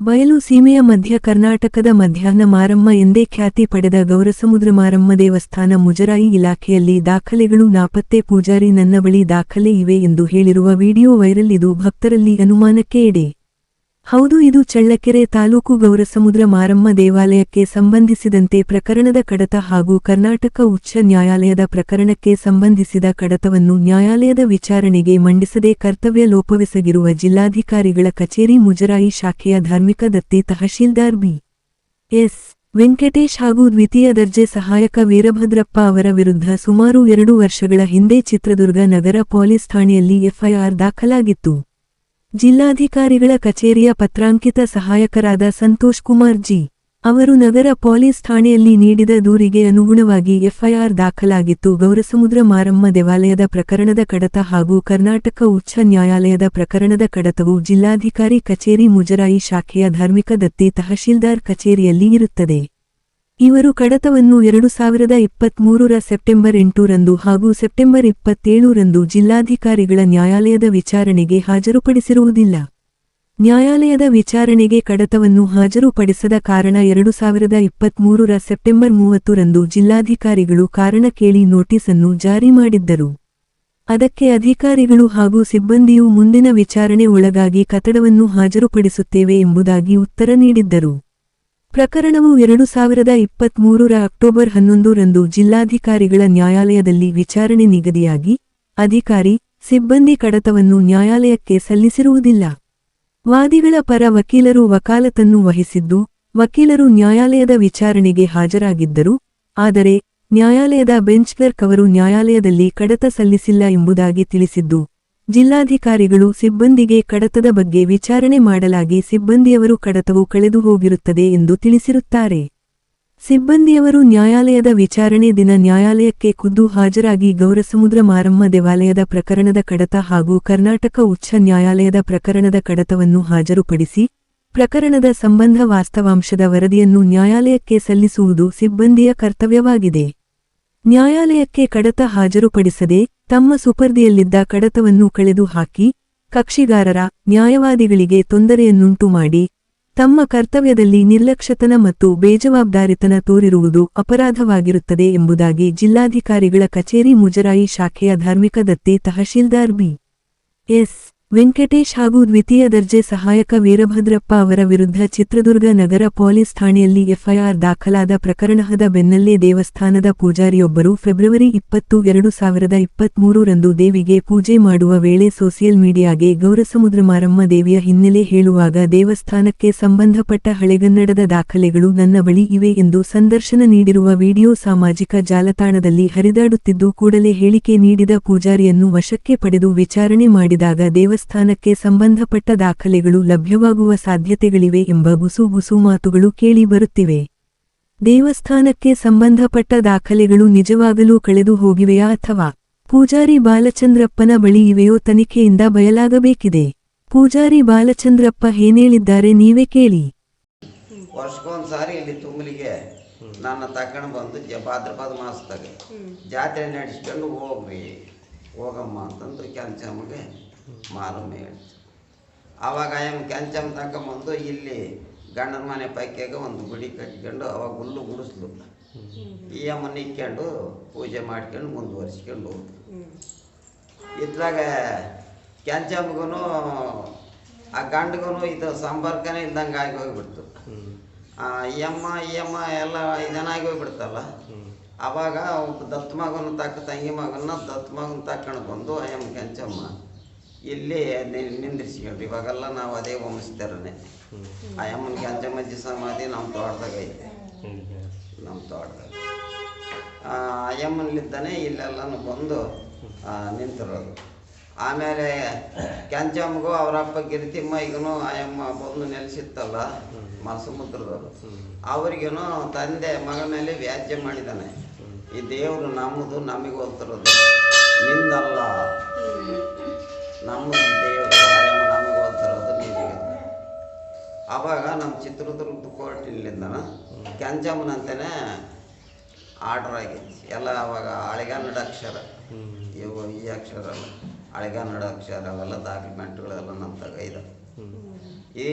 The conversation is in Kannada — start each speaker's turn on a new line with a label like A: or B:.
A: ಬಯಲು ಸೀಮೆಯ ಮಧ್ಯ ಕರ್ನಾಟಕದ ಮಧ್ಯಾಹ್ನ ಮಾರಮ್ಮ ಎಂದೇ ಖ್ಯಾತಿ ಪಡೆದ ಗೌರಸಮುದ್ರ ಮಾರಮ್ಮ ದೇವಸ್ಥಾನ ಮುಜರಾಯಿ ಇಲಾಖೆಯಲ್ಲಿ ದಾಖಲೆಗಳು ನಾಪತ್ತೆ. ಪೂಜಾರಿ ನನ್ನ ಬಳಿ ದಾಖಲೆ ಇವೆ ಎಂದು ಹೇಳಿರುವ ವಿಡಿಯೋ ವೈರಲ್. ಇದು ಭಕ್ತರಲ್ಲಿ ಅನುಮಾನಕ್ಕೆ ಎಡೆ. ಹೌದು, ಇದು ಚಳ್ಳಕೆರೆ ತಾಲೂಕು ಗೌರಸಮುದ್ರ ಮಾರಮ್ಮ ದೇವಾಲಯಕ್ಕೆ ಸಂಬಂಧಿಸಿದಂತೆ ಪ್ರಕರಣದ ಕಡತ ಹಾಗೂ ಕರ್ನಾಟಕ ಉಚ್ಚ ನ್ಯಾಯಾಲಯದ ಪ್ರಕರಣಕ್ಕೆ ಸಂಬಂಧಿಸಿದ ಕಡತವನ್ನು ನ್ಯಾಯಾಲಯದ ವಿಚಾರಣೆಗೆ ಮಂಡಿಸದೆ ಕರ್ತವ್ಯ ಲೋಪವೆಸಗಿರುವ ಜಿಲ್ಲಾಧಿಕಾರಿಗಳ ಕಚೇರಿ ಮುಜರಾಯಿ ಶಾಖೆಯ ಧಾರ್ಮಿಕ ದತ್ತಿ ತಹಶೀಲ್ದಾರ್ ಬಿ. ಎಸ್. ವೆಂಕಟೇಶ್ ಹಾಗೂ ದ್ವಿತೀಯ ದರ್ಜೆ ಸಹಾಯಕ ವೀರಭದ್ರಪ್ಪ ಅವರ ವಿರುದ್ಧ ಸುಮಾರು 2 ವರ್ಷಗಳ ಹಿಂದೆ ಚಿತ್ರದುರ್ಗ ನಗರ ಪೊಲೀಸ್ ಠಾಣೆಯಲ್ಲಿ ಎಫ್ಐಆರ್ ದಾಖಲಾಗಿತ್ತು. ಜಿಲ್ಲಾಧಿಕಾರಿಗಳ ಕಚೇರಿಯ ಪತ್ರಾಂಕಿತ ಸಹಾಯಕರಾದ ಸಂತೋಷ್ ಕುಮಾರ್ ಜಿ. ಅವರು ನಗರ ಪೊಲೀಸ್ ಠಾಣೆಯಲ್ಲಿ ನೀಡಿದ ದೂರಿಗೆ ಅನುಗುಣವಾಗಿ ಎಫ್ಐಆರ್ ದಾಖಲಾಗಿತ್ತು. ಗೌರಸಮುದ್ರ ಮಾರಮ್ಮ ದೇವಾಲಯದ ಪ್ರಕರಣದ ಕಡತ ಹಾಗೂ ಕರ್ನಾಟಕ ಉಚ್ಚ ನ್ಯಾಯಾಲಯದ ಪ್ರಕರಣದ ಕಡತವು ಜಿಲ್ಲಾಧಿಕಾರಿ ಕಚೇರಿ ಮುಜರಾಯಿ ಶಾಖೆಯ ಧಾರ್ಮಿಕ ದತ್ತಿ ತಹಶೀಲ್ದಾರ್ ಕಚೇರಿಯಲ್ಲಿ ಇರುತ್ತದೆ. ಇವರು ಕಡತವನ್ನು 2023 ಸೆಪ್ಟೆಂಬರ್ 8 ರಂದು ಹಾಗೂ ಸೆಪ್ಟೆಂಬರ್ 27 ರಂದು ಜಿಲ್ಲಾಧಿಕಾರಿಗಳ ನ್ಯಾಯಾಲಯದ ವಿಚಾರಣೆಗೆ ಹಾಜರುಪಡಿಸಿರುವುದಿಲ್ಲ. ನ್ಯಾಯಾಲಯದ ವಿಚಾರಣೆಗೆ ಕಡತವನ್ನು ಹಾಜರುಪಡಿಸದ ಕಾರಣ 2023 ಸೆಪ್ಟೆಂಬರ್ 30 ರಂದು ಜಿಲ್ಲಾಧಿಕಾರಿಗಳು ಕಾರಣ ಕೇಳಿ ನೋಟಿಸನ್ನು ಜಾರಿ ಮಾಡಿದ್ದರು. ಅದಕ್ಕೆ ಅಧಿಕಾರಿಗಳು ಹಾಗೂ ಸಿಬ್ಬಂದಿಯು ಮುಂದಿನ ವಿಚಾರಣೆ ಒಳಗಾಗಿ ಕಟ್ಟಡವನ್ನು ಹಾಜರುಪಡಿಸುತ್ತೇವೆ ಎಂಬುದಾಗಿ ಉತ್ತರ ನೀಡಿದ್ದರು. ಪ್ರಕರಣವು 2023 ಅಕ್ಟೋಬರ್ 11 ರಂದು ಜಿಲ್ಲಾಧಿಕಾರಿಗಳ ನ್ಯಾಯಾಲಯದಲ್ಲಿ ವಿಚಾರಣೆ ನಿಗದಿಯಾಗಿ ಅಧಿಕಾರಿ, ಸಿಬ್ಬಂದಿ ಕಡತವನ್ನು ನ್ಯಾಯಾಲಯಕ್ಕೆ ಸಲ್ಲಿಸಿರುವುದಿಲ್ಲ. ವಾದಿಗಳ ಪರ ವಕೀಲರು ವಕಾಲತನ್ನು ವಹಿಸಿದ್ದು, ವಕೀಲರು ನ್ಯಾಯಾಲಯದ ವಿಚಾರಣೆಗೆ ಹಾಜರಾಗಿದ್ದರು. ಆದರೆ ನ್ಯಾಯಾಲಯದ ಬೆಂಚ್ ಕ್ಲರ್ಕ್ ಅವರು ನ್ಯಾಯಾಲಯದಲ್ಲಿ ಕಡತ ಸಲ್ಲಿಸಿಲ್ಲ ಎಂಬುದಾಗಿ ತಿಳಿಸಿದ್ದು, ಜಿಲ್ಲಾಧಿಕಾರಿಗಳು ಸಿಬ್ಬಂದಿಗೆ ಕಡತದ ಬಗ್ಗೆ ವಿಚಾರಣೆ ಮಾಡಲಾಗಿ ಸಿಬ್ಬಂದಿಯವರು ಕಡತವು ಕಳೆದು ಹೋಗಿರುತ್ತದೆ ಎಂದು ತಿಳಿಸಿರುತ್ತಾರೆ. ಸಿಬ್ಬಂದಿಯವರು ನ್ಯಾಯಾಲಯದ ವಿಚಾರಣೆ ದಿನ ನ್ಯಾಯಾಲಯಕ್ಕೆ ಖುದ್ದು ಹಾಜರಾಗಿ ಗೌರಸಮುದ್ರ ಮಾರಮ್ಮ ದೇವಾಲಯದ ಪ್ರಕರಣದ ಕಡತ ಹಾಗೂ ಕರ್ನಾಟಕ ಉಚ್ಚ ನ್ಯಾಯಾಲಯದ ಪ್ರಕರಣದ ಕಡತವನ್ನು ಹಾಜರುಪಡಿಸಿ, ಪ್ರಕರಣದ ಸಂಬಂಧ ವಾಸ್ತವಾಂಶದ ವರದಿಯನ್ನು ನ್ಯಾಯಾಲಯಕ್ಕೆ ಸಲ್ಲಿಸುವುದು ಸಿಬ್ಬಂದಿಯ ಕರ್ತವ್ಯವಾಗಿದೆ. ನ್ಯಾಯಾಲಯಕ್ಕೆ ಕಡತ ಹಾಜರುಪಡಿಸದೆ ತಮ್ಮ ಸುಪರ್ದಿಯಲ್ಲಿದ್ದ ಕಡತವನ್ನು ಕಳೆದು ಹಾಕಿ, ಕಕ್ಷಿಗಾರರ, ನ್ಯಾಯವಾದಿಗಳಿಗೆ ತೊಂದರೆಯನ್ನುಂಟು ಮಾಡಿ, ತಮ್ಮ ಕರ್ತವ್ಯದಲ್ಲಿ ನಿರ್ಲಕ್ಷ್ಯತನ ಮತ್ತು ಬೇಜವಾಬ್ದಾರಿತನ ತೋರಿರುವುದು ಅಪರಾಧವಾಗಿರುತ್ತದೆ ಎಂಬುದಾಗಿ ಜಿಲ್ಲಾಧಿಕಾರಿಗಳ ಕಚೇರಿ ಮುಜರಾಯಿ ಶಾಖೆಯ ಧಾರ್ಮಿಕ ದತ್ತಿ ತಹಶೀಲ್ದಾರ್ ಬಿ. ಎಸ್. ವೆಂಕಟೇಶ್ ಹಾಗೂ ದ್ವಿತೀಯ ದರ್ಜೆ ಸಹಾಯಕ ವೀರಭದ್ರಪ್ಪ ಅವರ ವಿರುದ್ಧ ಚಿತ್ರದುರ್ಗ ನಗರ ಪೊಲೀಸ್ ಠಾಣೆಯಲ್ಲಿ ಎಫ್ಐಆರ್ ದಾಖಲಾದ ಪ್ರಕರಣದ ಬೆನ್ನಲ್ಲೇ ದೇವಸ್ಥಾನದ ಪೂಜಾರಿಯೊಬ್ಬರು ಫೆಬ್ರವರಿ 20, 2023 ರಂದು ದೇವಿಗೆ ಪೂಜೆ ಮಾಡುವ ವೇಳೆ ಸೋಷಿಯಲ್ ಮೀಡಿಯಾಗೆ ಗೌರಸಮುದ್ರ ಮಾರಮ್ಮ ದೇವಿಯ ಹಿನ್ನೆಲೆ ಹೇಳುವಾಗ ದೇವಸ್ಥಾನಕ್ಕೆ ಸಂಬಂಧಪಟ್ಟ ಹಳೆಗನ್ನಡದ ದಾಖಲೆಗಳು ನನ್ನ ಬಳಿ ಇವೆ ಎಂದು ಸಂದರ್ಶನ ನೀಡಿರುವ ವಿಡಿಯೋ ಸಾಮಾಜಿಕ ಜಾಲತಾಣದಲ್ಲಿ ಹರಿದಾಡುತ್ತಿದ್ದು, ಕೂಡಲೇ ಹೇಳಿಕೆ ನೀಡಿದ ಪೂಜಾರಿಯನ್ನು ವಶಕ್ಕೆ ಪಡೆದು ವಿಚಾರಣೆ ಮಾಡಿದಾಗ ದೇವಸ್ಥಾನಕ್ಕೆ ಸಂಬಂಧಪಟ್ಟ ದಾಖಲೆಗಳು ಲಭ್ಯವಾಗುವ ಸಾಧ್ಯತೆಗಳಿವೆ ಎಂಬ ಗುಸು ಮಾತುಗಳು ಕೇಳಿ ಬರುತ್ತಿವೆ. ದೇವಸ್ಥಾನಕ್ಕೆ ಸಂಬಂಧಪಟ್ಟ ದಾಖಲೆಗಳು ನಿಜವಾಗಲೂ ಕಳೆದು ಹೋಗಿವೆಯಾ ಅಥವಾ ಪೂಜಾರಿ ಬಾಲಚಂದ್ರಪ್ಪನ ಬಳಿ ಇವೆಯೋ ತನಿಖೆಯಿಂದ ಬಯಲಾಗಬೇಕಿದೆ. ಪೂಜಾರಿ ಬಾಲಚಂದ್ರಪ್ಪ ಏನೇಳಿದ್ದಾರೆ ನೀವೇ ಕೇಳಿ.
B: ವರ್ಷಕ್ಕೊಂದ್ಸಾರಿ ಇಲ್ಲಿ ತುಂಬಲಿಗೆ ನನ್ನ ತಕೊಂಡು ಬಂದು ಭಾದ್ರಪದ ಮಾಸದಾಗ ಜಾತ್ರೆ ನಡೆಸ್ಕೊಂಡು ಹೋಗಮ್ಮ ಅಂತಂದು ಕೆಂಚಮ್ಮಗೆ ಮಾರಮ್ಮ ಹೇಳ್ತು. ಆವಾಗ ಕೆಂಚಮ್ಮ ತಗೊಂಬಂದು ಇಲ್ಲಿ ಗಂಡನ ಮನೆ ಪೈಕ್ಯಾಗ ಒಂದು ಗುಡಿ ಕಟ್ಕೊಂಡು ಅವಾಗ ಹುಲ್ಲು ಗುಡಿಸ್ಲು ಈ ಅಮ್ಮನ ಇಕ್ಕೊಂಡು ಪೂಜೆ ಮಾಡ್ಕೊಂಡು ಮುಂದುವರಿಸ್ಕೊಂಡು ಹೋಗ್ತು. ಇದ್ರಾಗ ಕೆಂಚಮ್ಮಗೂ ಆ ಗಂಡಗೂ ಇದು ಸಂಪರ್ಕನೇ ಇದ್ದಂಗೆ ಆಗಿ ಹೋಗ್ಬಿಡ್ತು. ಈ ಅಮ್ಮ ಎಲ್ಲ ಇದನ್ನಾಗಿ ಹೋಗ್ಬಿಡ್ತಲ್ಲ. ಆವಾಗ ದತ್ತು ಮಗನ ತಂಗಿ ಮಗನ ದತ್ತು ಮಗನ ತಕೊಂಡು ಬಂದು ಅಯ್ಯಮ್ಮ ಕೆಂಚಮ್ಮ ಇಲ್ಲಿ ನಿಂದಿರ್ಸ್ಕೊಂಡ್ರು. ಇವಾಗೆಲ್ಲ ನಾವು ಅದೇ ವಂಶಸ್ಥರನೇ. ಅಯ್ಯಮ್ಮನ ಕೆಂಚಮ್ಮಜ್ಜಿ ಸಮಾಧಿ ನಮ್ಮ ತೋಟದಾಗ ಐತೆ. ನಮ್ಮ ತೋಟದಾಗ ಅಯ್ಯಮ್ಮನಲ್ಲಿದ್ದಾನೆ ಇಲ್ಲೆಲ್ಲನೂ ಬಂದು ನಿಂತಿರೋದು. ಆಮೇಲೆ ಕೆಂಚಮ್ಮಗೂ ಅವರಪ್ಪ ಗಿರಿತಿಮ್ಮ ಈಗನು ಅಯ್ಯಮ್ಮ ಬಂದು ನೆಲೆಸಿತ್ತಲ್ಲ ಮಲಸಮುದ್ರದವರು, ಅವ್ರಿಗೇನು ತಂದೆ ಮಗ ಮೇಲೆ ವ್ಯಾಜ್ಯ ಮಾಡಿದ್ದಾನೆ. ಈ ದೇವರು ನಮ್ಮದು, ನಮಗೆ ಹೋಗ್ತಿರೋದು, ನಿಂದಲ್ಲ, ನಮ್ಮ ದೇವರು ಅಯ್ಯಮ್ಮ ನಮಗೆ ಹೋಗ್ತಿರೋದು ನಿಮಗೆ. ಆವಾಗ ನಮ್ಮ ಚಿತ್ರದುರ್ಗದ ಕೋರ್ಟಿನಿಂದ ಕೆಂಚಮ್ಮನಂತೆಯೇ ಆರ್ಡ್ರ್ ಆಗಿತ್ತು ಎಲ್ಲ. ಆವಾಗ ಹಳೆಗನ್ನಡ ಅಕ್ಷರ, ಇವು ಈ ಅಕ್ಷರ ಅಲ್ಲ, ಹಳೆಗನ್ನಡ ಅಕ್ಷರ ಅವೆಲ್ಲ ಡಾಕ್ಯುಮೆಂಟ್ಗಳೆಲ್ಲ ನಮ್ಮ ತಗ ಇದೆ. ಈ